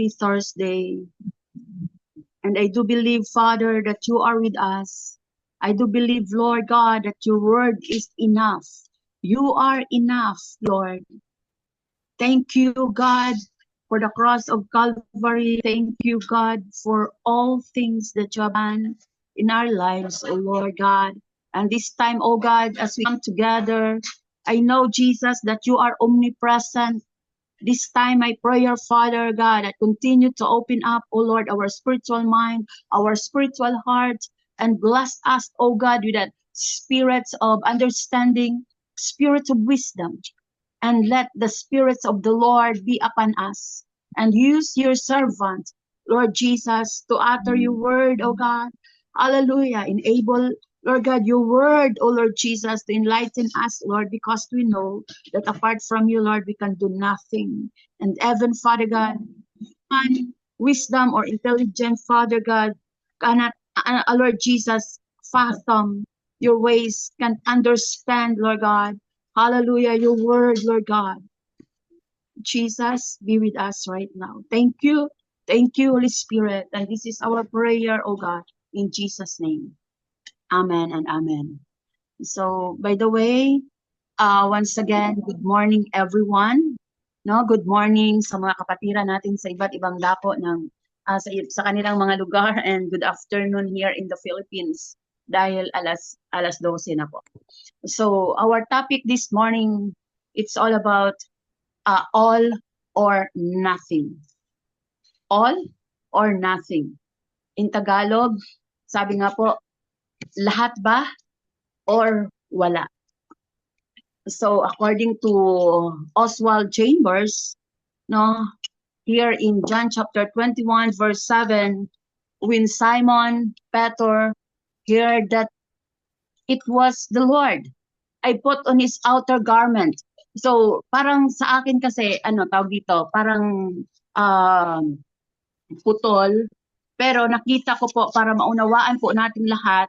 Holy Thursday. And I do believe, Father, that you are with us. I do believe, Lord God, that your word is enough. You are enough, Lord. Thank you, God, for the cross of Calvary. Thank you, God, for all things that you have done in our lives, oh Lord God. And this time, oh God, as we come together, I know, Jesus, that you are omnipresent. This time, I pray, your Father God, that continue to open up, oh Lord, our spiritual mind, our spiritual heart, and bless us, oh God, with that spirit of understanding, spirit of wisdom, and let the spirits of the Lord be upon us. And use your servant, Lord Jesus, to utter your word, oh God. Hallelujah. Enable, Lord God, your word, oh Lord Jesus, to enlighten us, Lord, because we know that apart from you, Lord, we can do nothing. And even, Father God, human wisdom or intelligent, Father God, cannot, Lord Jesus, fathom your ways, can understand, Lord God. Hallelujah, your word, Lord God. Jesus, be with us right now. Thank you. Thank you, Holy Spirit. And this is our prayer, oh God, in Jesus' name. Amen and amen. So, by the way, once again, good morning everyone. No, good morning sa mga kapatiran natin sa iba't ibang dako ng sa kanilang mga lugar, and good afternoon here in the Philippines dahil alas 12 na po. So, our topic this morning, it's all about all or nothing. All or nothing. In Tagalog, sabi nga po, lahat ba or wala? So according to Oswald Chambers, no, here in John chapter 21 verse 7, when Simon Peter heard that it was the Lord, I put on his outer garment. So parang sa akin kasi, tawag dito, parang putol, pero nakita ko po para maunawaan po natin lahat.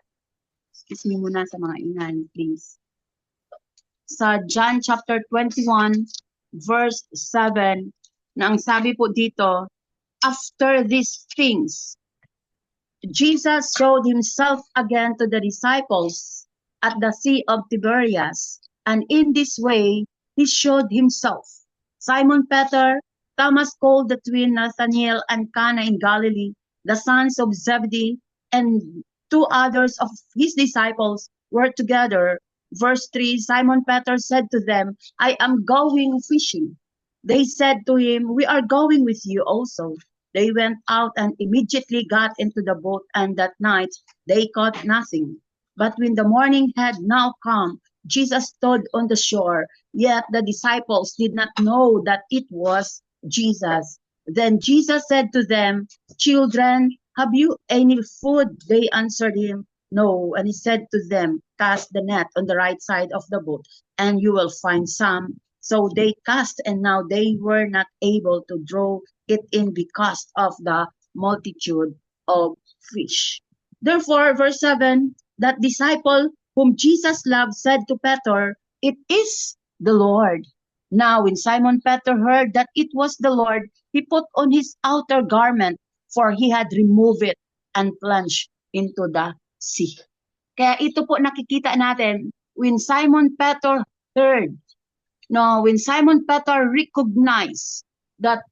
Excuse me muna sa mga ingay, please. Sa John chapter 21 verse 7, na ang sabi po dito, after these things, Jesus showed himself again to the disciples at the Sea of Tiberias, and in this way he showed himself. Simon Peter, Thomas called the twin, Nathanael and Cana in Galilee, the sons of Zebedee, and two others of his disciples were together. Verse 3, Simon Peter said to them, I am going fishing. They said to him, we are going with you also. They went out and immediately got into the boat, and that night they caught nothing. But when the morning had now come, Jesus stood on the shore, yet the disciples did not know that it was Jesus. Then Jesus said to them, children, have you any food? They answered him, no. And he said to them, cast the net on the right side of the boat, and you will find some. So they cast, and now they were not able to draw it in because of the multitude of fish. Therefore, verse 7, that disciple whom Jesus loved said to Peter, it is the Lord. Now when Simon Peter heard that it was the Lord, he put on his outer garment, for he had removed it, and plunged into the sea. Kaya ito po nakikita natin, when Simon Peter heard, when Simon Peter recognized that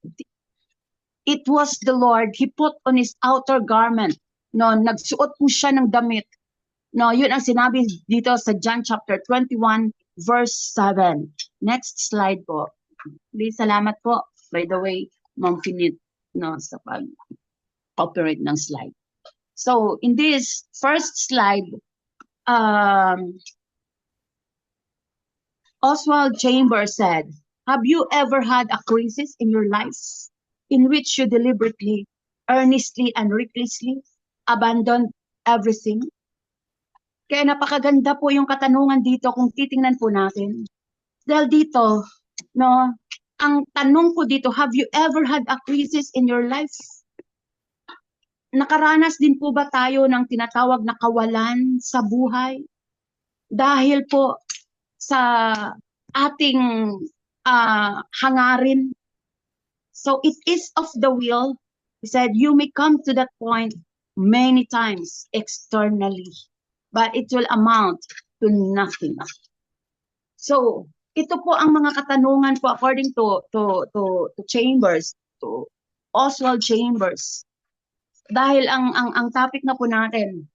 it was the Lord, he put on his outer garment. Nagsuot po siya ng damit. Yun ang sinabi dito sa John chapter 21 verse 7. Next slide po. Please, salamat po. By the way, Ma'am Finit, sa pag-operate ng slide. So, in this first slide, Oswald Chambers said, have you ever had a crisis in your life in which you deliberately, earnestly, and recklessly abandoned everything? Kaya napakaganda po yung katanungan dito kung titingnan po natin. Dahil dito, ang tanong ko dito, have you ever had a crisis in your life? Nakaranas din po ba tayo ng tinatawag na kawalan sa buhay? Dahil po sa ating hangarin, So it is of the will. He said, you may come to that point many times externally, but it will amount to nothing. So, ito po ang mga katanungan po according to Chambers, to Oswald Chambers. Dahil ang topic na po natin,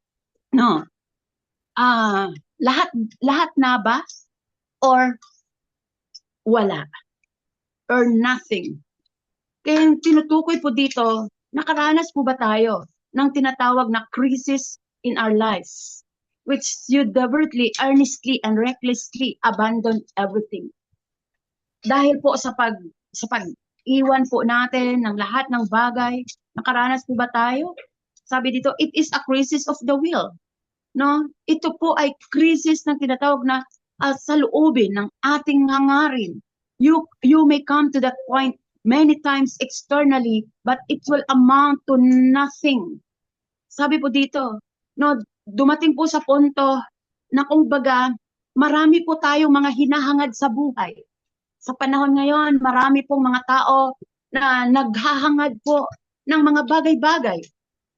no, lahat na ba or wala or nothing? Kaya yung tinutukoy po dito, nakaranas po ba tayo ng tinatawag na crisis in our lives, which you deliberately, earnestly, and recklessly abandon everything? Dahil po sa pag-iwan po natin ng lahat ng bagay, nakaranas po ba tayo? Sabi dito, it is a crisis of the will. No? Ito po ay crisis na tinatawag na sa loobin ng ating hangarin. You may come to that point many times externally, but it will amount to nothing. Sabi po dito, no, dumating po sa punto na kumbaga, marami po tayong mga hinahangad sa buhay. Sa panahon ngayon, marami pong mga tao na naghahangad po ng mga bagay-bagay.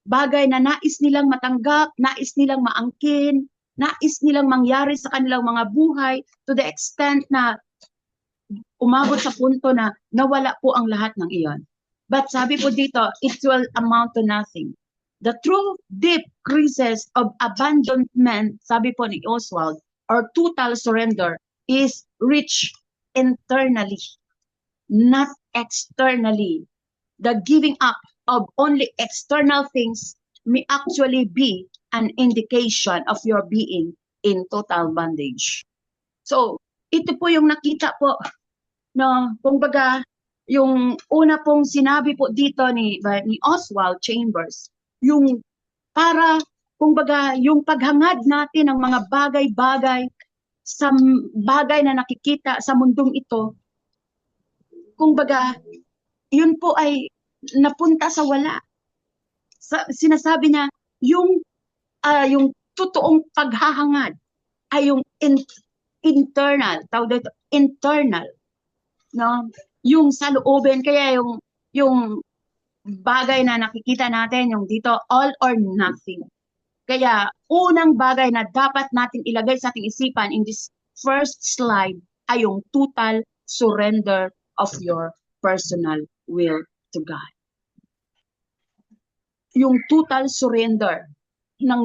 Bagay na nais nilang matanggap, nais nilang maangkin, nais nilang mangyari sa kanilang mga buhay to the extent na umabot sa punto na nawala po ang lahat ng iyon. But sabi po dito, it will amount to nothing. The true deep crisis of abandonment, sabi po ni Oswald, or total surrender, is reached internally, not externally. The giving up of only external things may actually be an indication of your being in total bondage. So, ito po yung nakita po, no, kumbaga, yung una pong sinabi po dito ni Oswald Chambers, yung para, kumbaga, yung paghangad natin ng mga bagay-bagay sa bagay na nakikita sa mundong ito, kumbaga, yun po ay napunta sa wala. Sinasabi niya, yung totoong paghahangad ay yung internal, tawag dito, internal, no? Yung sa loobin, kaya yung bagay na nakikita natin, yung dito, all or nothing. Kaya unang bagay na dapat natin ilagay sa ating isipan in this first slide ay yung total surrender of your personal will to God. Yung total surrender ng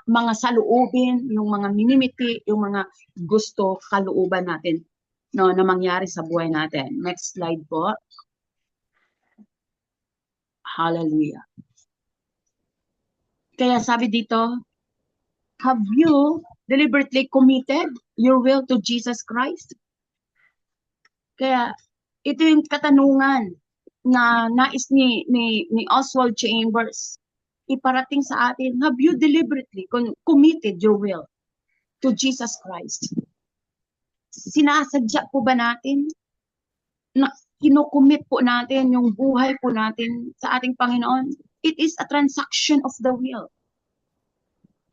mga saloobin, yung mga minimiti, yung mga gusto, kalooban natin, no, na mangyari sa buhay natin. Next slide po. Hallelujah. Kaya sabi dito, have you deliberately committed your will to Jesus Christ? Kaya ito yung katanungan na nais ni Oswald Chambers iparating sa atin. Have you deliberately committed your will to Jesus Christ? Sinasadya po ba natin na kinukumit po natin yung buhay po natin sa ating Panginoon? It is a transaction of the will.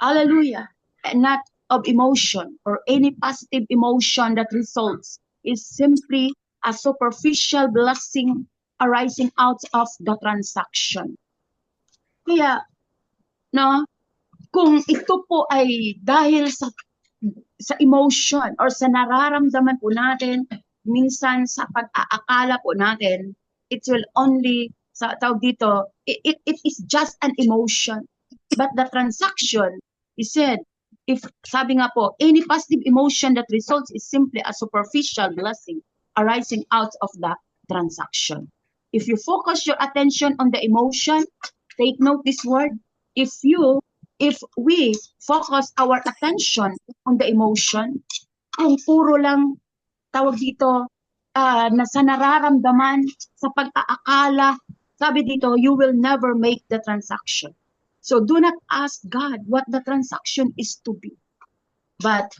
Hallelujah. And not of emotion or any positive emotion that results. Is simply a superficial blessing arising out of the transaction. Kaya, no, kung ito po ay dahil sa emotion or sa nararamdaman po natin, minsan sa pag-aakala po natin, it will only, sa tawag dito, it is just an emotion. But the transaction, he said, if sabi nga po, any positive emotion that results is simply a superficial blessing arising out of the transaction. If you focus your attention on the emotion, take note this word, if we focus our attention on the emotion, kung puro lang tawag dito na sa nararamdaman, sa pag-aakala, sabi dito, you will never make the transaction. So do not ask God what the transaction is to be. But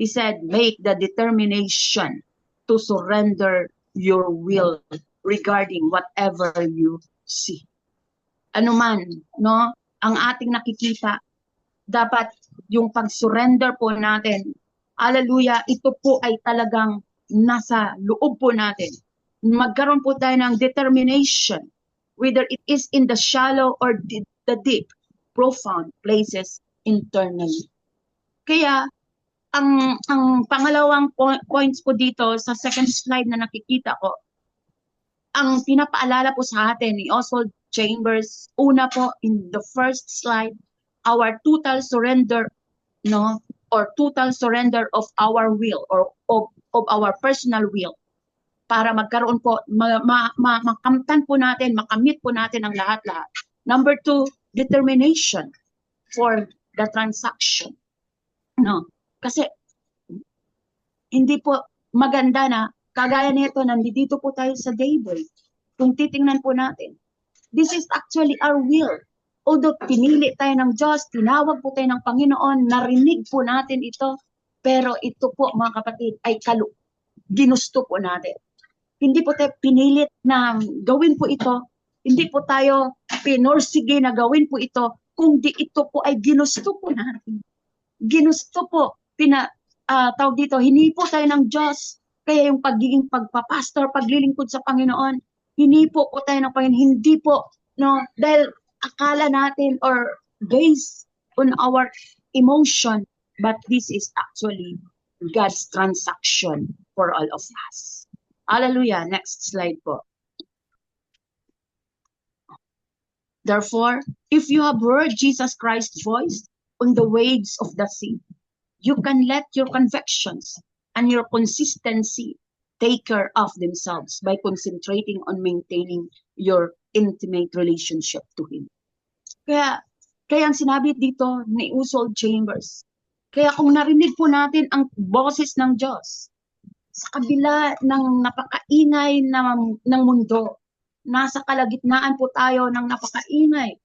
he said, make the determination to surrender your will regarding whatever you see. Ano man, no? Ang ating nakikita, dapat yung pag-surrender po natin, hallelujah, ito po ay talagang nasa loob po natin. magkaroon po tayo ng determination, whether it is in the shallow or the deep, profound places internally. Kaya, ang pangalawang points po dito sa second slide na nakikita ko, ang pinapaalala po sa atin ni Oswald Chambers, una po in the first slide, our total surrender, no, or total surrender of our will or of our personal will para magkaroon po, makamtan po natin, makamit po natin ang lahat-lahat. Number 2, determination for the transaction. No, kasi hindi po maganda na kagaya nito, nandito po tayo sa daybreak. Kung titingnan po natin, this is actually our will. Although pinili tayo ng Diyos, tinawag po tayo ng Panginoon, narinig po natin ito, pero ito po mga kapatid ay ginusto po natin. Hindi po tayo pinilit na gawin po ito, hindi po tayo pinursige na gawin po ito, kundi ito po ay ginusto po natin. Ginusto po, tawag dito, hinipo tayo ng Diyos. Kaya yung pagiging pagpapastor, paglilingkod sa Panginoon, hinipo po tayo ng Panginoon. Hindi po, no, dahil akala natin or based on our emotion, but this is actually God's transaction for all of us. Hallelujah. Next slide po. Therefore, if you have heard Jesus Christ's voice on the waves of the sea, you can let your convictions and your consistency take care of themselves by concentrating on maintaining your intimate relationship to Him. Kaya ang sinabi dito ni Oswald Chambers, kaya kung narinig po natin ang boses ng Diyos, sa kabila ng napakaingay ng mundo, nasa kalagitnaan po tayo ng napakaingay,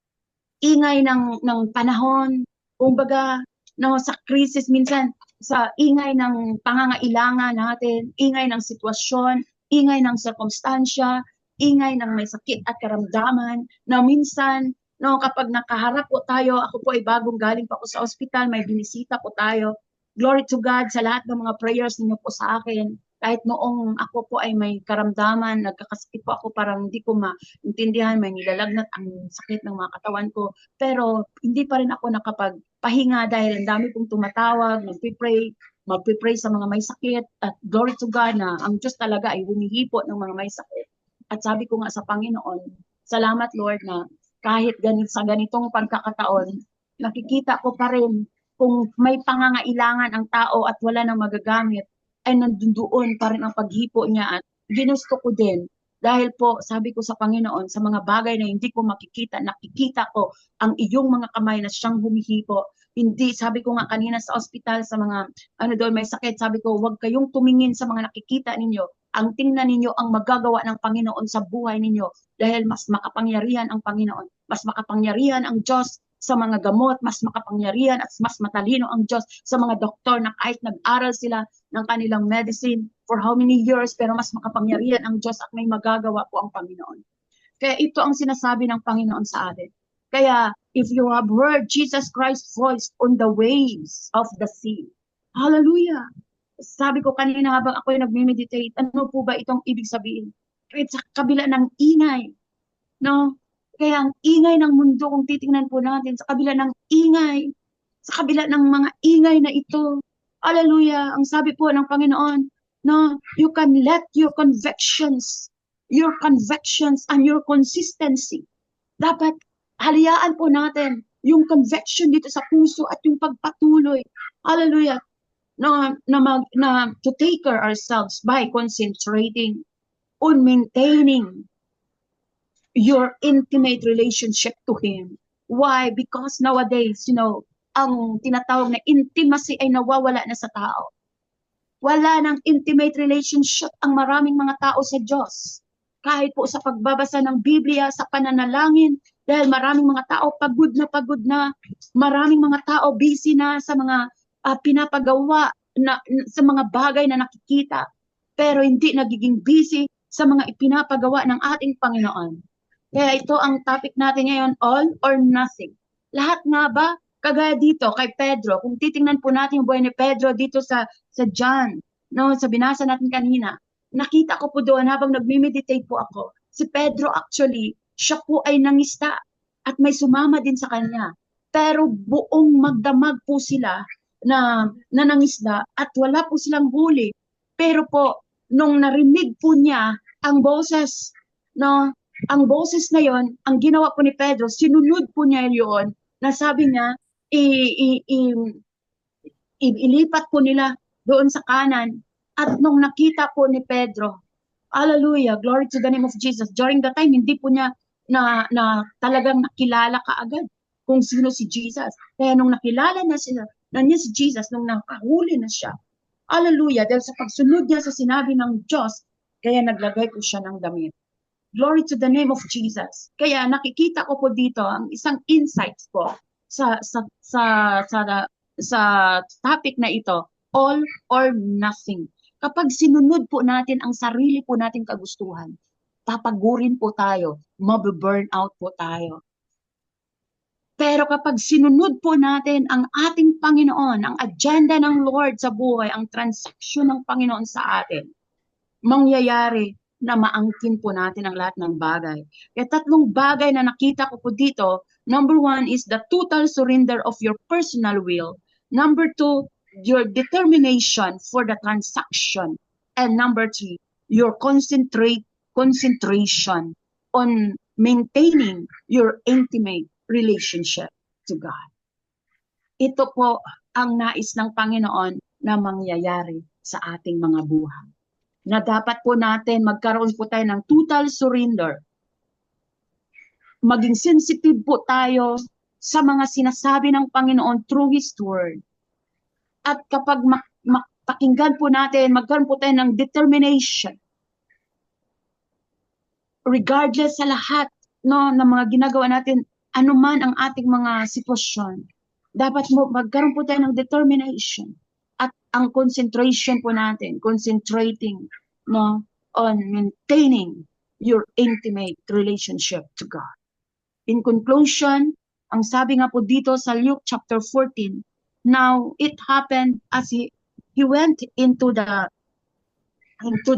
ingay ng panahon, kumbaga, no, sa krisis minsan, sa ingay ng pangangailangan natin, ingay ng sitwasyon, ingay ng sirkumstansya, ingay ng may sakit at karamdaman, na minsan, no, kapag nakaharap po tayo, ako po ay bagong galing pa ako sa ospital, may binisita po tayo. Glory to God sa lahat ng mga prayers ninyo po sa akin. Kahit noong ako po ay may karamdaman, nagkakasakit po ako, parang hindi ko maintindihan, may nilalagnat ang sakit ng mga katawan ko. Pero hindi pa rin ako nakapagpahinga dahil ang dami pong tumatawag, magpipray sa mga may sakit. At glory to God na ang Diyos talaga ay humihipo ng mga may sakit. At sabi ko nga sa Panginoon, salamat Lord na kahit sa ganitong pagkakataon, nakikita ko pa rin kung may pangangailangan ang tao at wala nang magagamit, ay nandoon pa rin ang paghipo niya at ginusto ko din. Dahil po, sabi ko sa Panginoon, sa mga bagay na hindi ko makikita, nakikita ko ang iyong mga kamay na siyang humihipo. Hindi, sabi ko nga kanina sa ospital, sa mga, doon may sakit, sabi ko, huwag kayong tumingin sa mga nakikita ninyo. Ang tingnan ninyo ang magagawa ng Panginoon sa buhay ninyo. Dahil mas makapangyarihan ang Panginoon. Mas makapangyarihan ang Diyos sa mga gamot, mas makapangyarihan at mas matalino ang Diyos sa mga doktor na kahit nag-aral sila ng kanilang medicine for how many years, pero mas makapangyarihan ang Diyos at may magagawa po ang Panginoon. Kaya ito ang sinasabi ng Panginoon sa atin. Kaya, if you have heard Jesus Christ's voice on the waves of the sea, hallelujah! Sabi ko kanina habang ako ay nagme-meditate, ano po ba itong ibig sabihin? Kahit sa kabila ng ingay, no? Kaya ang ingay ng mundo, kung titingnan po natin, sa kabila ng ingay, sa kabila ng mga ingay na ito, hallelujah, ang sabi po ng Panginoon, no, you can let your convictions and your consistency, dapat haliyaan po natin yung conviction dito sa puso at yung pagpatuloy, hallelujah, to take care ourselves by concentrating on maintaining your intimate relationship to Him. Why? Because nowadays, ang tinatawag na intimacy ay nawawala na sa tao. Wala ng intimate relationship ang maraming mga tao sa Diyos. Kahit po sa pagbabasa ng Biblia, sa pananalangin, dahil maraming mga tao pagod na, maraming mga tao busy na sa mga pinapagawa, sa mga bagay na nakikita, pero hindi nagiging busy sa mga ipinapagawa ng ating Panginoon. Kaya ito ang topic natin ngayon, all or nothing. Lahat nga ba? Kagaya dito kay Pedro, kung titingnan po natin yung buhay ni Pedro dito sa John, no, sa binasa natin kanina, nakita ko po doon habang nagme-meditate po ako, si Pedro actually, siya po ay nangisda at may sumama din sa kanya. Pero buong magdamag po sila na nangisda at wala po silang huli. Pero po, nung narinig po niya ang boses, no, ang boses na yon, ang ginawa po ni Pedro, sinunod po niya yon, na sabi niya, ilipat po nila doon sa kanan. At nung nakita po ni Pedro, hallelujah, glory to the name of Jesus. During the time, hindi po niya na talagang nakilala kaagad kung sino si Jesus. Kaya nung nakilala na niya si Jesus, nung nakahuli na siya, hallelujah, dahil sa pagsunod niya sa sinabi ng Diyos, kaya naglagay po siya ng damit. Glory to the name of Jesus. Kaya nakikita ko po dito ang isang insights po sa sa topic na ito, all or nothing. Kapag sinunod po natin ang sarili po nating kagustuhan, papagurin po tayo, mabe-burn out po tayo. Pero kapag sinunod po natin ang ating Panginoon, ang agenda ng Lord sa buhay, ang transaksyon ng Panginoon sa atin, mangyayari na maangkin po natin ang lahat ng bagay. Kaya tatlong bagay na nakita ko po dito, number 1 is the total surrender of your personal will. Number 2, your determination for the transaction. And number 3, your concentration on maintaining your intimate relationship to God. Ito po ang nais ng Panginoon na mangyayari sa ating mga buhay. Na dapat po natin magkaroon po tayo ng total surrender. Maging sensitive po tayo sa mga sinasabi ng Panginoon through His Word. At kapag pakinggan po natin, magkaroon po tayo ng determination. Regardless sa lahat ng mga ginagawa natin, anuman ang ating mga sitwasyon, dapat magkaroon po tayo ng determination. At ang concentration po natin, concentrating on maintaining your intimate relationship to God. In conclusion, ang sabi nga po dito sa Luke chapter 14, now it happened as he went into the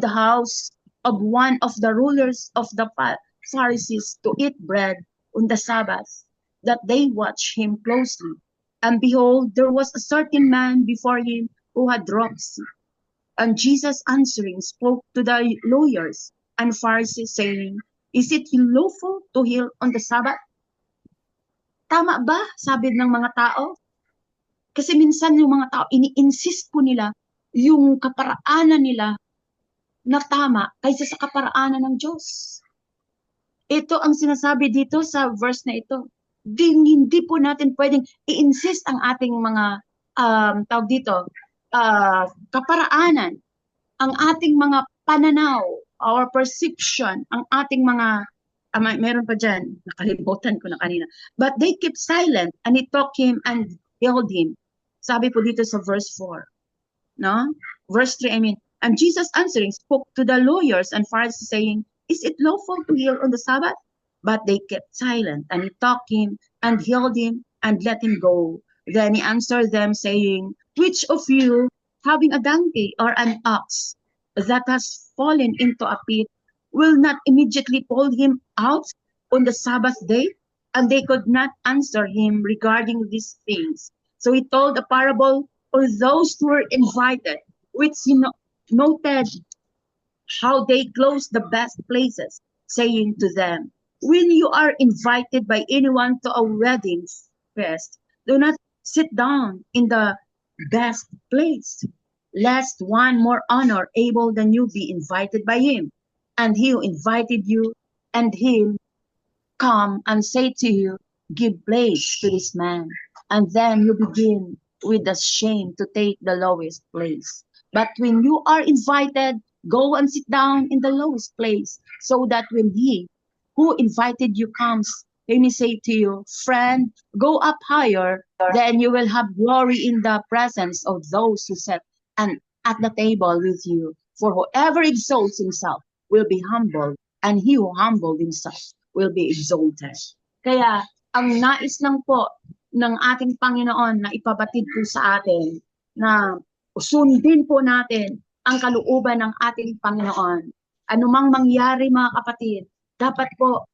house of one of the rulers of the Pharisees to eat bread on the Sabbath, that they watched him closely. And behold, there was a certain man before him who had dropsy. And Jesus answering spoke to the lawyers and Pharisees, saying, is it lawful to heal on the Sabbath? Tama ba? Sabi ng mga tao. Kasi minsan yung mga tao, ini-insist po nila yung kaparaanan nila na tama kaysa sa kaparaanan ng Diyos. Ito ang sinasabi dito sa verse na ito. Hindi po natin pwedeng i-insist ang ating mga kaparaanan, ang ating mga pananaw, our perception, ang ating mga, meron pa dyan, nakalimutan ko na kanina. But they kept silent and he took him and healed him. Sabi po dito sa verse 4. No? Verse 3, and Jesus answering spoke to the lawyers and Pharisees, saying, is it lawful to heal on the Sabbath? But they kept silent, and he took him and healed him and let him go. Then he answered them, saying, which of you, having a donkey or an ox that has fallen into a pit, will not immediately pull him out on the Sabbath day? And they could not answer him regarding these things. So he told a parable for those who were invited, which he noted how they closed the best places, saying to them, when you are invited by anyone to a wedding feast, do not sit down in the best place, lest one more honor able than you be invited by him. And he who invited you and him come and say to you, give place to this man. And then you begin with the shame to take the lowest place. But when you are invited, go and sit down in the lowest place, so that when he who invited you comes, he may say to you, friend, go up higher, then you will have glory in the presence of those who sat and at the table with you. For whoever exalts himself will be humbled, and he who humbled himself will be exalted. Kaya ang nais lang po ng ating Panginoon na ipabatid po sa atin na sundin po natin ang kalooban ng ating Panginoon. Anumang mangyari mga kapatid, dapat po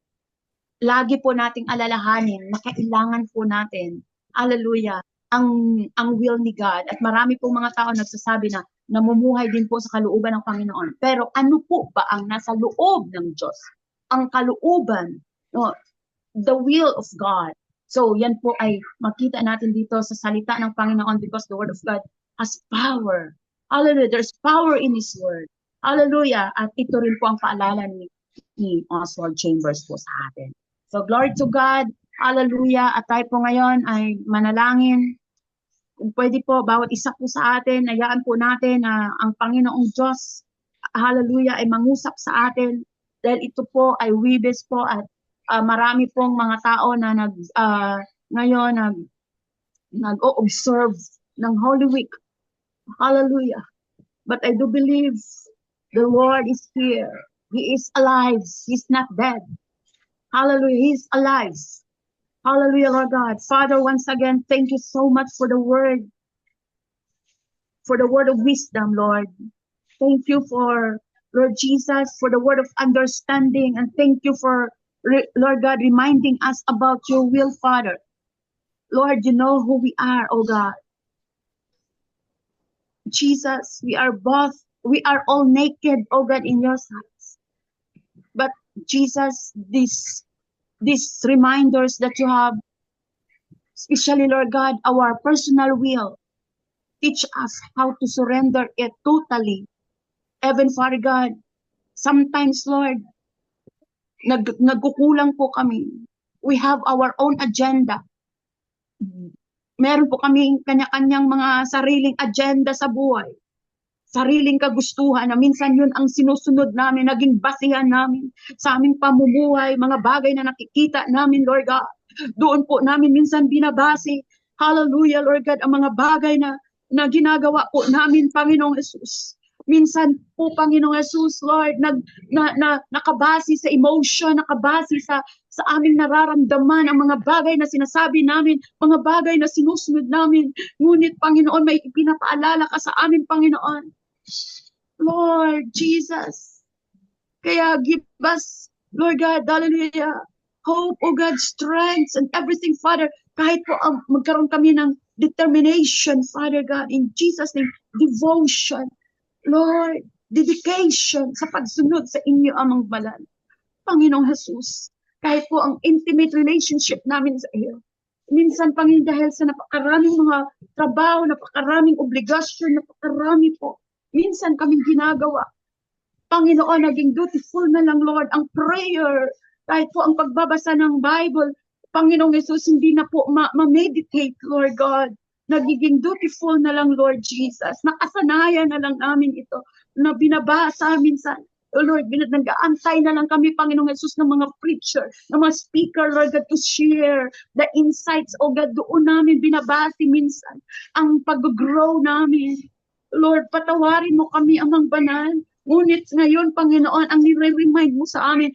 lagi po nating alalahanin na kailangan po natin, hallelujah, ang will ni God. At marami pong mga tao nagsasabi na namumuhay din po sa kalooban ng Panginoon. Pero ano po ba ang nasa loob ng Diyos? Ang kalooban, no, the will of God. So yan po ay makita natin dito sa salita ng Panginoon because the word of God has power. Hallelujah, there's power in His word. Hallelujah. At ito rin po ang paalala ni Oswald Chambers po sa atin. So glory to God. Hallelujah. At tayo po ngayon ay manalangin. Kung pwede po, bawat isa po sa atin, hayaan po natin na ang Panginoong Diyos, hallelujah, ay mangusap sa atin. Dahil ito po ay Webes po at marami pong mga tao na ngayon nag-observe ng Holy Week. Hallelujah. But I do believe the Lord is here. He is alive. He's not dead. Hallelujah. He's alive. Hallelujah, Lord God. Father, once again, thank you so much for the word of wisdom, Lord. Thank you for, Lord Jesus, for the word of understanding. And thank you for, Lord God, reminding us about your will, Father. Lord, you know who we are, oh God. Jesus, we are all naked, oh God, in your sight. But Jesus, these reminders that you have, especially, Lord God, our personal will, teach us how to surrender it totally. Even, Father God, sometimes, Lord, nagkukulang po kami. We have our own agenda. Meron po kami kanya-kanyang mga sariling agenda sa buhay. Sariling kagustuhan na minsan yun ang sinusunod namin, naging basihan namin sa aming pamumuhay, mga bagay na nakikita namin, Lord God. Doon po namin minsan binabase, hallelujah, Lord God, ang mga bagay na ginagawa po namin, Panginoong Jesus. Minsan po, Panginoong Jesus, Lord, nakabase sa emotion, nakabase sa aming nararamdaman, ang mga bagay na sinasabi namin, mga bagay na sinusunod namin. Ngunit, Panginoon, may pinapaalala ka sa amin, Panginoon. Lord Jesus. Kaya give us, Lord God, hallelujah, hope, oh God, strength and everything, Father. Kahit po magkaroon kami ng determination, Father God, in Jesus' name, devotion, Lord, dedication sa pagsunod sa inyo amang banal. Panginoong Jesus, kahit po ang intimate relationship namin sa iyo. Minsan, Panginoon, dahil sa napakaraming mga trabaho, napakaraming obligasyon, napakarami po. Minsan kaming ginagawa. Panginoon, naging dutiful na lang, Lord, ang prayer. Kahit po ang pagbabasa ng Bible, Panginoong Jesus, hindi na po ma-meditate, Lord God. Nagiging dutiful na lang, Lord Jesus. Nakasanayan na lang namin ito na binabasa minsan. Oh Lord, nag-aantay na lang kami, Panginoong Jesus, ng mga preacher, ng mga speaker, Lord God, to share the insights, oh God, doon namin binabati minsan ang pag-grow namin. Lord, patawarin mo kami amang banal. Ngunit ngayon, Panginoon, ang nire-remind mo sa amin,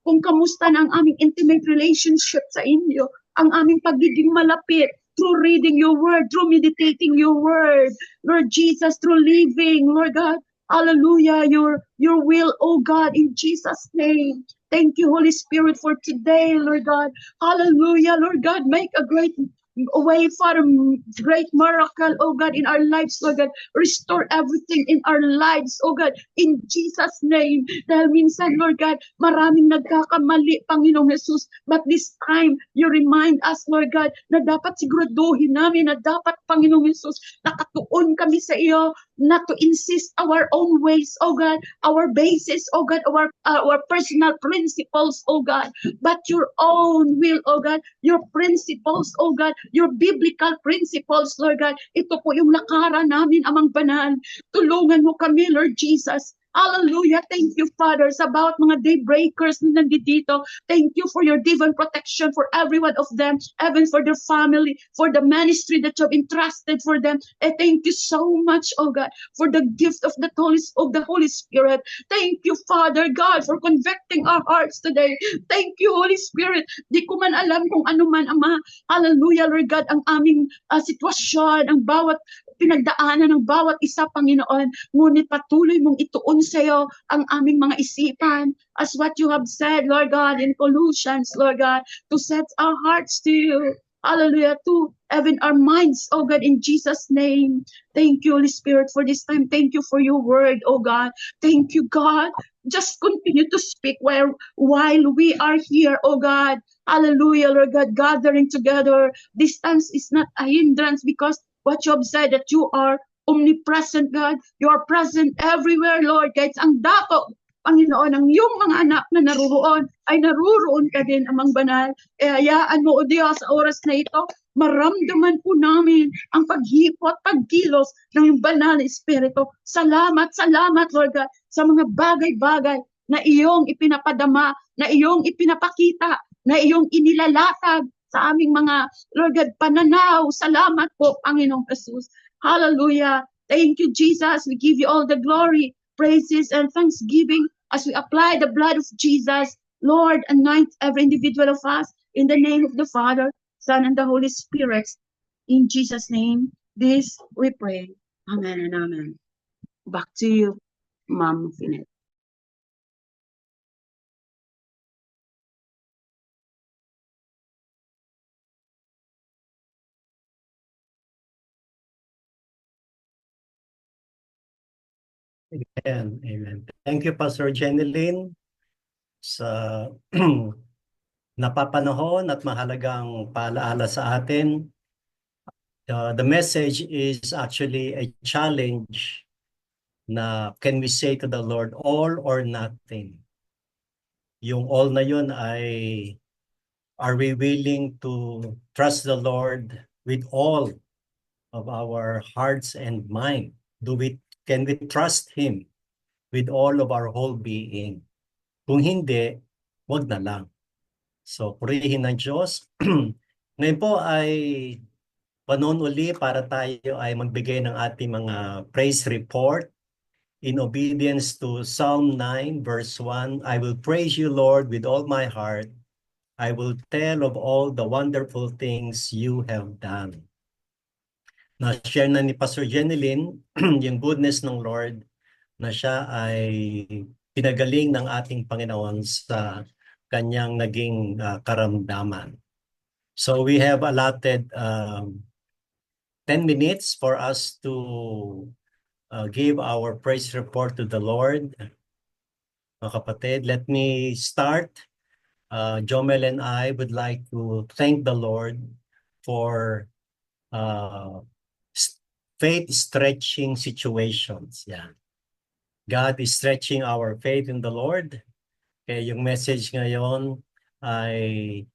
kung kamusta na ang aming intimate relationship sa inyo, ang aming pagiging malapit, through reading your word, through meditating your word, Lord Jesus, through living, Lord God, hallelujah, your will, oh God, in Jesus' name. Thank you, Holy Spirit, for today, Lord God. Hallelujah, Lord God, make a great way, Father, great miracle, oh God, in our lives, Lord God. Restore everything in our lives, oh God, in Jesus' name. Dahil minsan, Lord God, maraming nagkakamali, Panginoong Jesus. But this time, you remind us, Lord God, na dapat siguraduhin namin na dapat, Panginoong Jesus, nakatuon kami sa iyo, not to insist our own ways, oh God, our basis, oh God, our personal principles, oh God, but your own will, oh God, your principles, oh God, your biblical principles, Lord God. Ito po yung lakaran namin, amang banal. Tulungan mo kami, Lord Jesus. Hallelujah. Thank you, Father, sa bawat mga daybreakers na nandito. Thank you for your divine protection for every one of them, even for their family, for the ministry that you have entrusted for them. And thank you so much, oh God, for the gift of the Holy Spirit. Thank you, Father God, for convicting our hearts today. Thank you, Holy Spirit. Di ko man alam kung ano man, Ama. Hallelujah, Lord God, ang aming sitwasyon, ang bawat pinagdaanan ng bawat isa, Panginoon. Ngunit patuloy mong ituon sa iyo ang aming mga isipan as what you have said, Lord God, in Colossians, Lord God, to set our hearts to you. Hallelujah, to even our minds, oh God, in Jesus' name. Thank you, Holy Spirit, for this time. Thank you for your word, oh God. Thank you, God. Just continue to speak while we are here, oh God. Hallelujah, Lord God, gathering together. Distance is not a hindrance because what you have said that you are omnipresent, God. You are present everywhere, Lord. Kahit ang dako, Panginoon, ang iyong mga anak na naruroon, ay naruroon ka din, Amang Banal. E hayaan mo, O Diyos, sa oras na ito, maramdaman po namin ang paghipot, pagkilos ng iyong banal na Espiritu. Salamat, salamat, Lord God, sa mga bagay-bagay na iyong ipinapadama, na iyong ipinapakita, na iyong inilalatag sa aming mga, Lord God, pananaw. Salamat po, Panginoong Jesus. Hallelujah. Thank you, Jesus. We give you all the glory, praises, and thanksgiving as we apply the blood of Jesus. Lord, anoint every individual of us in the name of the Father, Son, and the Holy Spirit. In Jesus' name, this we pray. Amen and amen. Back to you, Ma'am Finet. Amen. Amen. Thank you, Pastor Jeneline, sa napapanahon at mahalagang paalaala sa atin. The message is actually a challenge na can we say to the Lord, all or nothing? Yung all na yun ay, are we willing to trust the Lord with all of our hearts and mind? Can we trust Him with all of our whole being? Kung hindi, wag na lang. So, purihin ng Diyos. Ngayon po ay panahon uli para tayo ay magbigay ng ating mga praise report in obedience to Psalm 9 verse 1. I will praise you, Lord, with all my heart. I will tell of all the wonderful things you have done. Na-share na ni Pastor Jeneline yung goodness ng Lord na siya ay pinagaling ng ating Panginoon sa kanyang naging karamdaman. So we have allotted 10 minutes for us to give our praise report to the Lord. Mga kapatid, let me start. Jomel and I would like to thank the Lord for faith-stretching situations. Yeah. God is stretching our faith in the Lord. Kaya yung message ngayon ay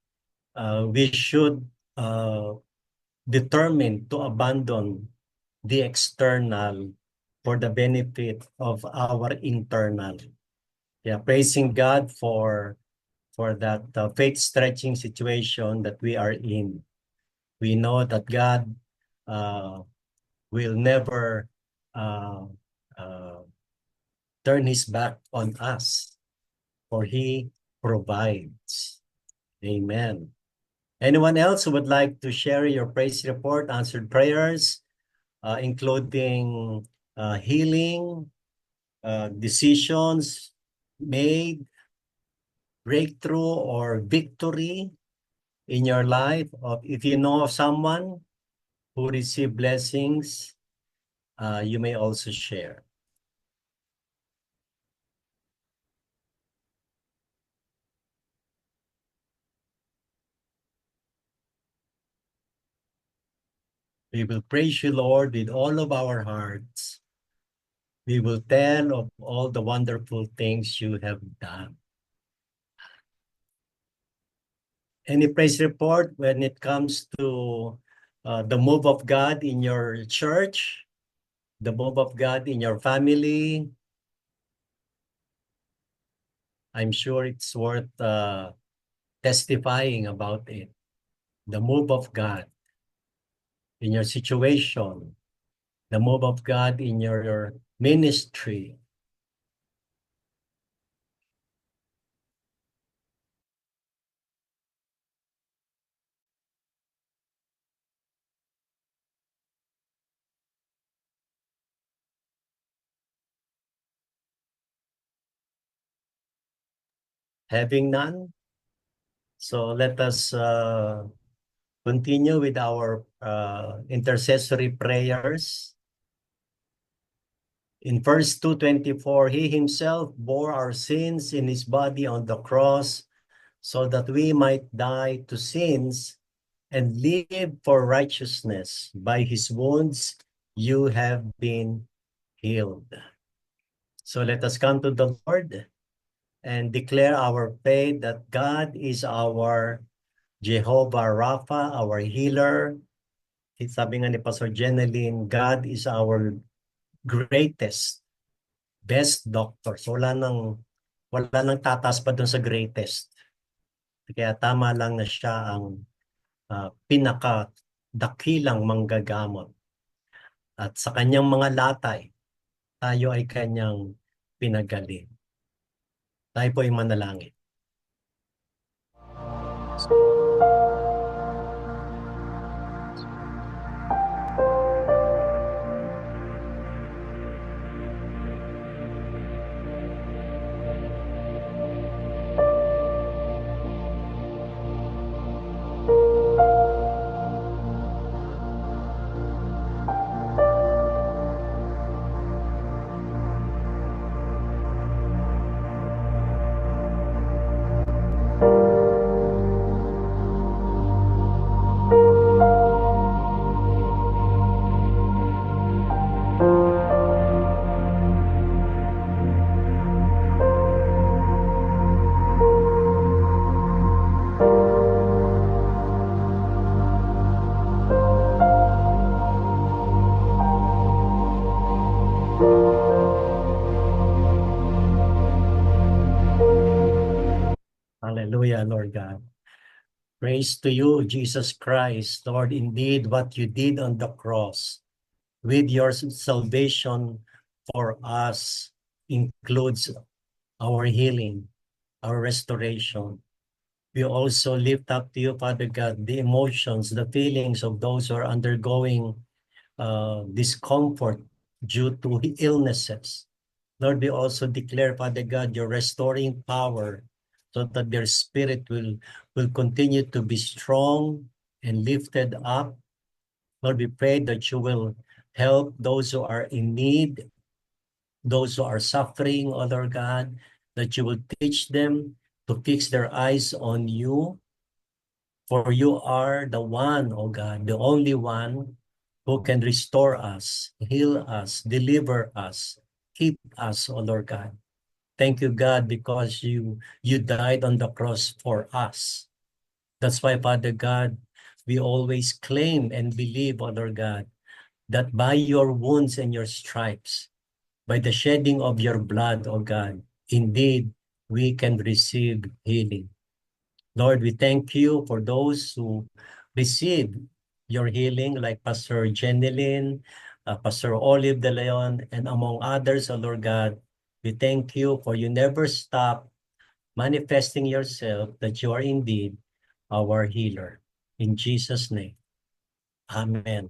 we should determine to abandon the external for the benefit of our internal. Yeah, praising God for that faith-stretching situation that we are in. We know that God will never turn His back on us, for He provides. Amen. Anyone else who would like to share your praise report, answered prayers, including healing, decisions made, breakthrough, or victory in your life? If you know of someone who received blessings, you may also share. We will praise you, Lord, with all of our hearts. We will tell of all the wonderful things you have done. Any praise report when it comes to the move of God in your church, the move of God in your family? I'm sure it's worth testifying about it. The move of God in your situation, the move of God in your ministry. Having none, so let us continue with our intercessory prayers. In verse 224, he himself bore our sins in his body on the cross so that we might die to sins and live for righteousness. By his wounds you have been healed. So let us come to the Lord and declare our faith that God is our Jehovah Rapha, our healer. Sabi nga ni Pastor Jeneline, God is our greatest, best doctor. So wala nang tatas pa dun sa greatest. Kaya tama lang na siya ang pinakadakilang manggagamot. At sa kanyang mga latay, tayo ay kanyang pinagaling. Tayo po ay manalangin. Hallelujah, Lord God. Praise to you, Jesus Christ. Lord, indeed, what you did on the cross with your salvation for us includes our healing, our restoration. We also lift up to you, Father God, the emotions, the feelings of those who are undergoing discomfort due to illnesses. Lord, we also declare, Father God, your restoring power so that their spirit will continue to be strong and lifted up. Lord, we pray that you will help those who are in need, those who are suffering, oh Lord God, that you will teach them to fix their eyes on you. For you are the one, oh God, the only one who can restore us, heal us, deliver us, keep us, oh Lord God. Thank you, God, because you died on the cross for us. That's why, Father God, we always claim and believe, oh Lord God, that by your wounds and your stripes, by the shedding of your blood, oh God, indeed, we can receive healing. Lord, we thank you for those who receive your healing, like Pastor Jeneline, Pastor Olive De Leon, and among others, oh Lord God. We thank you for you never stop manifesting yourself that you are indeed our healer. In Jesus' name, amen.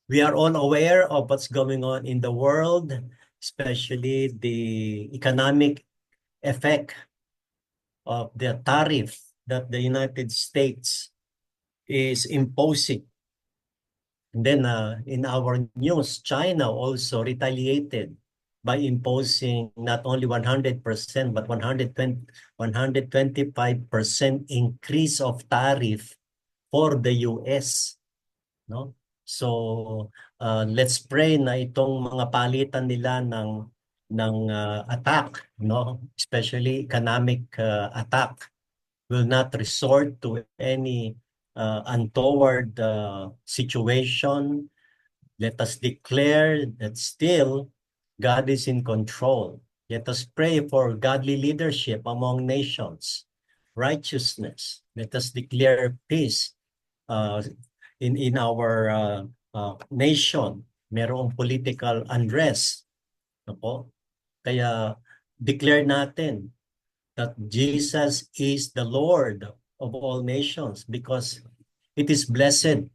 We are all aware of what's going on in the world, especially the economic effect of the tariff that the United States is imposing. And then in our news, China also retaliated by imposing not only 100%, but 125% increase of tariff for the US. No? So let's pray na itong mga palitan nila ng attack, no, especially economic attack, will not resort to any untoward situation. Let us declare that still God is in control. Let us pray for godly leadership among nations, righteousness. Let us declare peace in our nation. Merong political unrest. Opo. Kaya declare natin that Jesus is the Lord of all nations, because it is blessed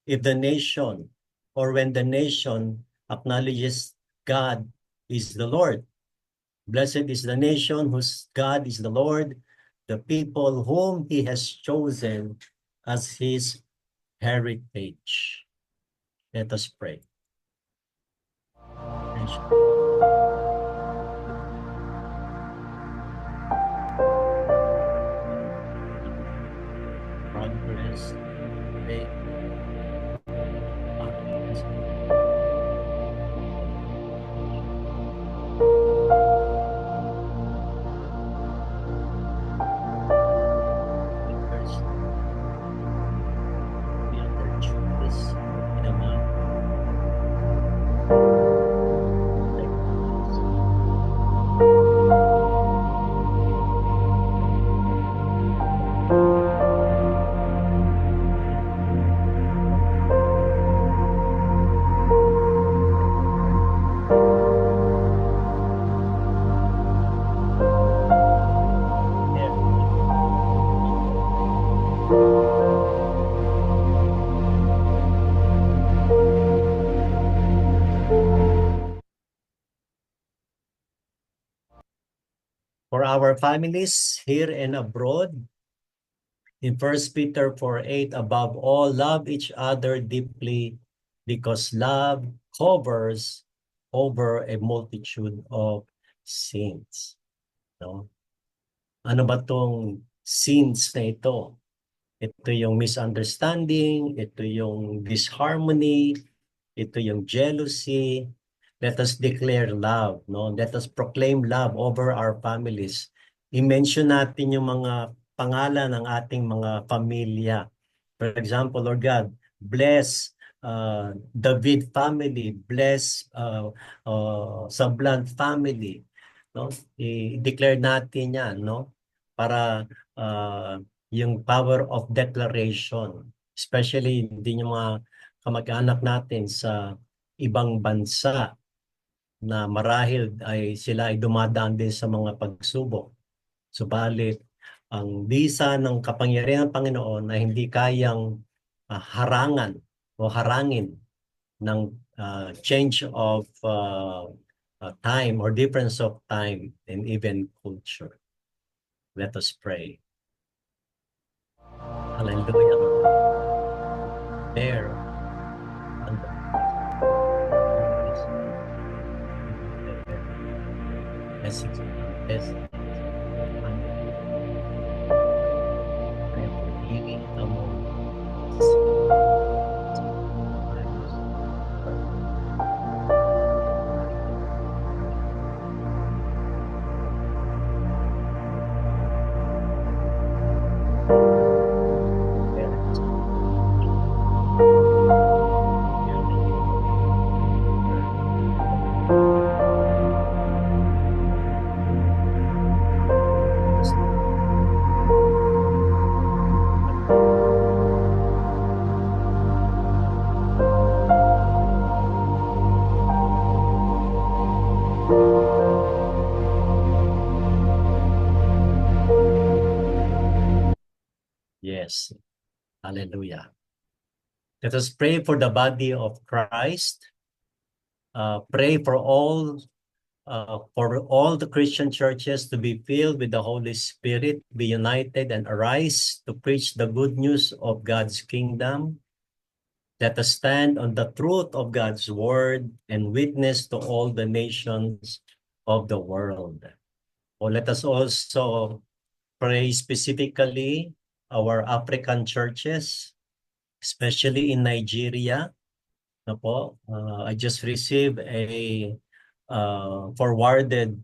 if the nation, or when the nation acknowledges God is the Lord. Blessed is the nation whose God is the Lord, the people whom he has chosen as his heritage. Let us pray. Progress, faith, the other choice in a man. For our families here and abroad, in 1 Peter 4:8, above all, love each other deeply because love covers over a multitude of sins. No? Ano ba tong sins na ito? Ito yung misunderstanding, ito yung disharmony, ito yung jealousy. Let us declare love, no? Let us proclaim love over our families. I-mention natin yung mga pangalan ng ating mga pamilya. For example, Lord God, bless David family, bless Sablan family, no? I-declare natin yan, no? Para yung power of declaration, especially din yung mga kamag-anak natin sa ibang bansa na marahil ay sila ay dumadaan din sa mga pagsubok. Subalit, ang bisa ng kapangyarihan ng Panginoon na hindi kayang harangan o harangin ng change of time or difference of time and even culture. Let us pray. Hallelujah. There. Yes. Hallelujah. Let us pray for the body of Christ. Pray for all the Christian churches to be filled with the Holy Spirit, be united and arise to preach the good news of God's kingdom. Let us stand on the truth of God's word and witness to all the nations of the world. Or let us also pray specifically our African churches, especially in Nigeria. I just received a forwarded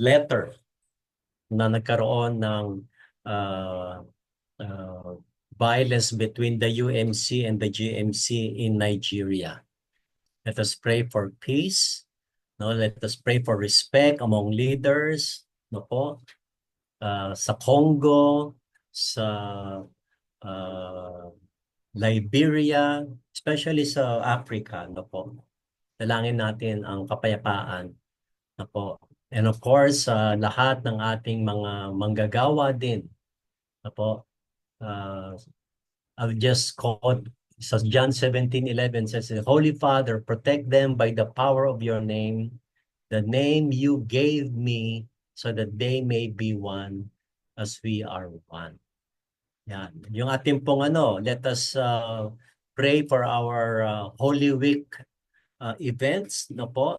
letter na nagkaroon ng violence between the UMC and the GMC in Nigeria. Let us pray for peace. No, let us pray for respect among leaders. No po, sa Congo, sa Liberia, especially sa Africa. No po, dalangin natin ang kapayapaan. No po. And of course, lahat ng ating mga manggagawa din. No po. I'll just quote So John 17:11 says, Holy Father, protect them by the power of your name, the name you gave me, so that they may be one as we are one. Yan. Yung ating pong let us pray for our Holy Week events, no po.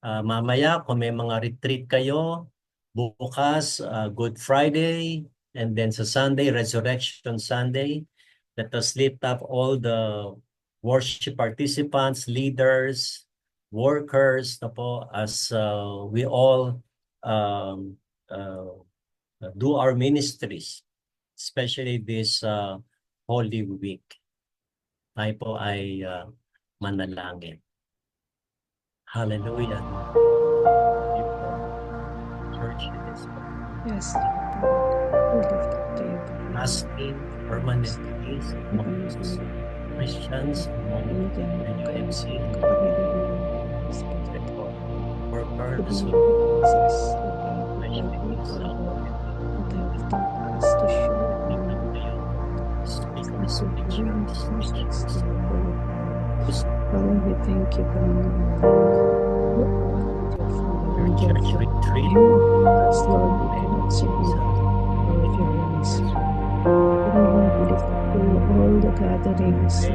Mamaya, kung may mga retreat kayo, bukas, Good Friday, and then sa Sunday, Resurrection Sunday, let us lift up all the worship participants, leaders, workers, na po, as we all do our ministries, especially this Holy Week. Tayo po ay manalangin. Hallelujah. Church is Yes, we lift up to you. asking permanent peace amongst Christians, among the UMC, workers, Father, we thank you for church retreat, us, Lord, we cannot see you or if your Holy Spirit. Lord, we lift up to you all the gatherings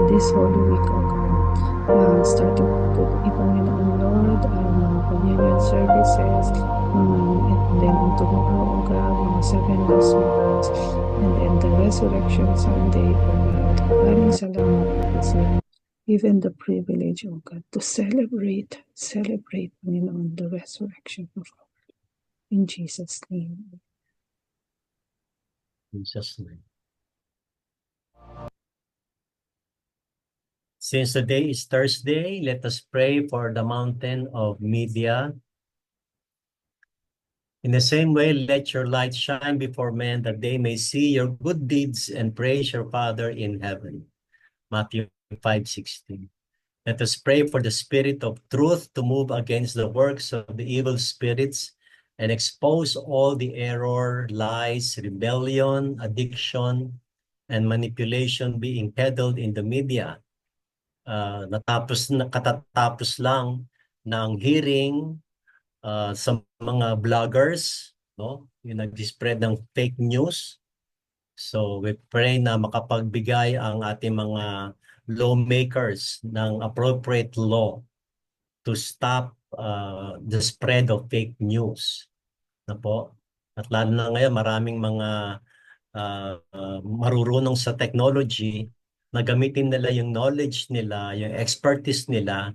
this Holy Week, O God. Starting today, Panginoon Lord, mga communion services, and then tomorrow, O God, mga 7 last weeks, and then the Resurrection Sunday, O God. Maraming salamat kasi given the privilege, O God, to celebrate, Panginoon, the resurrection of our Lord. In Jesus' name. in Jesus' name. Since today is Thursday, let us pray for the mountain of Media. In the same way, let your light shine before men, that they may see your good deeds and praise your Father in heaven. Matthew 5:16. Let us pray for the Spirit of truth to move against the works of the evil spirits and expose all the error, lies, rebellion, addiction, and manipulation being peddled in the media. Katatapos lang ng hearing sa mga bloggers, no? Yung nag-spread ng fake news. So we pray na makapagbigay ang ating mga lawmakers ng appropriate law to stop the spread of fake news. Na po. At lalo na ngayon, maraming mga marurunong sa technology na gamitin nila yung knowledge nila, yung expertise nila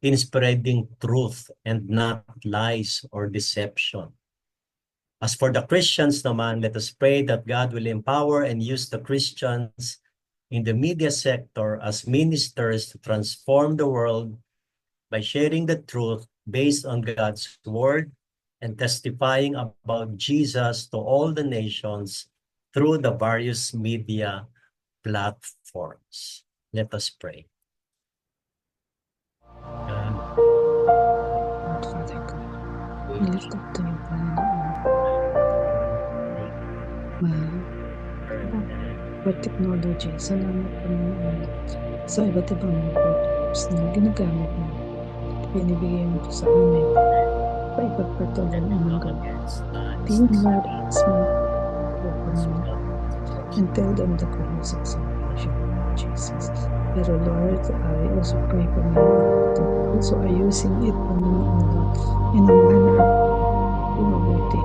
in spreading truth and not lies or deception. As for the Christians naman, let us pray that God will empower and use the Christians in the media sector as ministers to transform the world by sharing the truth based on God's word and testifying about Jesus to all the nations through the various media platforms. Let us pray. Father God, we lift up to you, for technology. Salamat, Panginoon, sa iba't ibang programs na ginagamit mo. Binibigay mo sa amin para ipagpatuloy ang mga gawin. Being Lord as and tell them the goodness of salvation, Jesus. Pero Lord, I also pray for me that also are using it in a manner mabuti.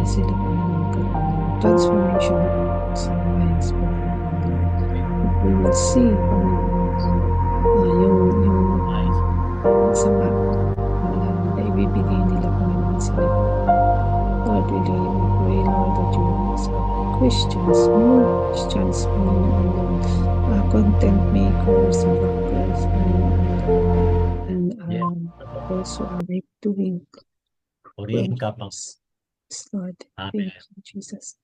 Sila po na magkaroon ng transformation sa minds po namin. We will see yung sama na ibibigay nila po naman sa Lord, really, we pray, Lord, that you will bless Christians, more Christians, content makers, bloggers, and also are doing programs. Lord, thank you, Jesus.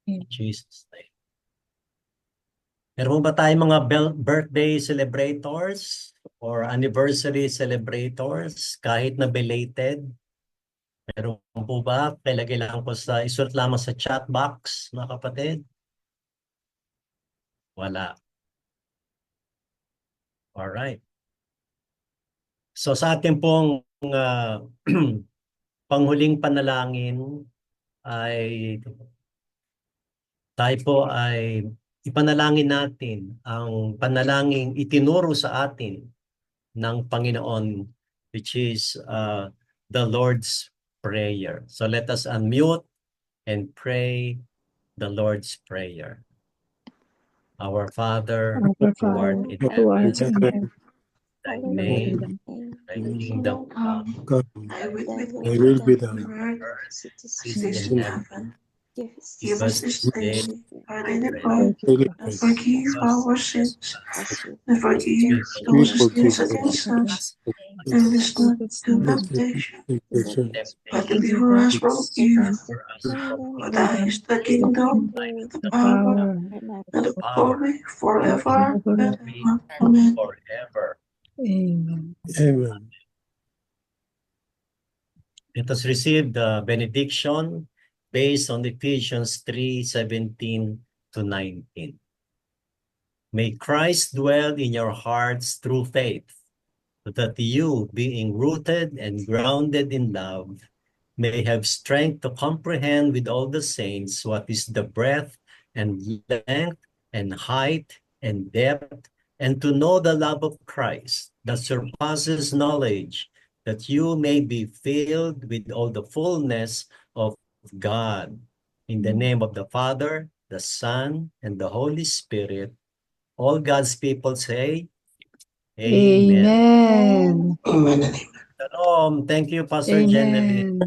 Amen. Jesus' name. Meron ba tayong mga birthday celebrators or anniversary celebrators kahit na belated? Meron po ba? Ilagay lang po isulat lamang sa chat box, mga kapatid. Wala. Alright. So sa ating pong panghuling panalangin ay tayo po ay ipanalangin natin ang panalangin itinuro sa atin ng Panginoon, which is the Lord's Prayer. So let us unmute and pray the Lord's Prayer. Our Father, Our who Father, art in who art heaven, in heaven, thy hallowed be name, thy thy kingdom come, Come, thy will thy will be done. on earth as it As is in in heaven. Give us this day our daily bread. name. daily And bread. Forgive forgive us our sins and as forgive We those who forgive sin against those us. who And lead us not to Not temptation, temptation. but temptation. deliver us from evil. Deliver us from For evil. thine is the kingdom, Thine is the the power, kingdom, and the the power, glory and forever the and glory ever. Amen. forever. Amen. Amen. Let us receive the benediction based on Ephesians 3:17 to 19. May Christ dwell in your hearts through faith, so that you, being rooted and grounded in love, may have strength to comprehend with all the saints what is the breadth and length and height and depth, and to know the love of Christ that surpasses knowledge, that you may be filled with all the fullness of God. In the name of the Father, the Son, and the Holy Spirit, all God's people say, Amen. Amen. Amen. Shalom. Thank you, Pastor Jenny. Amen.